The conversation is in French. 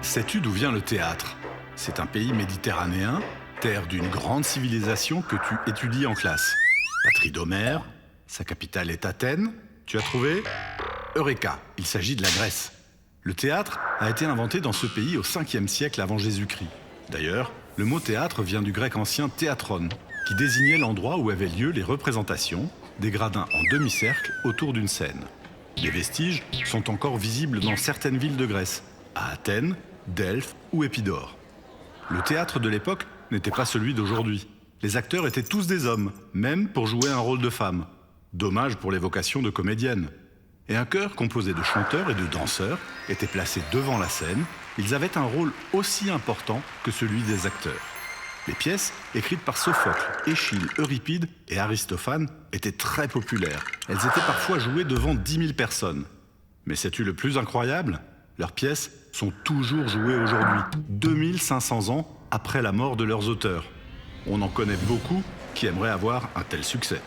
Sais-tu d'où vient le théâtre? C'est un pays méditerranéen, terre d'une grande civilisation que tu étudies en classe. Patrie d'Homère, sa capitale est Athènes. Tu as trouvé? Eureka, il s'agit de la Grèce. Le théâtre a été inventé dans ce pays au 5e siècle avant Jésus-Christ. D'ailleurs, le mot théâtre vient du grec ancien théatron, qui désignait l'endroit où avaient lieu les représentations, des gradins en demi-cercle autour d'une scène. Les vestiges sont encore visibles dans certaines villes de Grèce, à Athènes, Delphes ou Épidore. Le théâtre de l'époque n'était pas celui d'aujourd'hui. Les acteurs étaient tous des hommes, même pour jouer un rôle de femme. Dommage pour les vocations de comédiennes. Et un chœur composé de chanteurs et de danseurs était placé devant la scène. Ils avaient un rôle aussi important que celui des acteurs. Les pièces, écrites par Sophocle, Échille, Euripide et Aristophane, étaient très populaires. Elles étaient parfois jouées devant 10 000 personnes. Mais sais-tu le plus incroyable? Leurs pièces sont toujours jouées aujourd'hui, 2500 ans après la mort de leurs auteurs. On en connaît beaucoup qui aimeraient avoir un tel succès.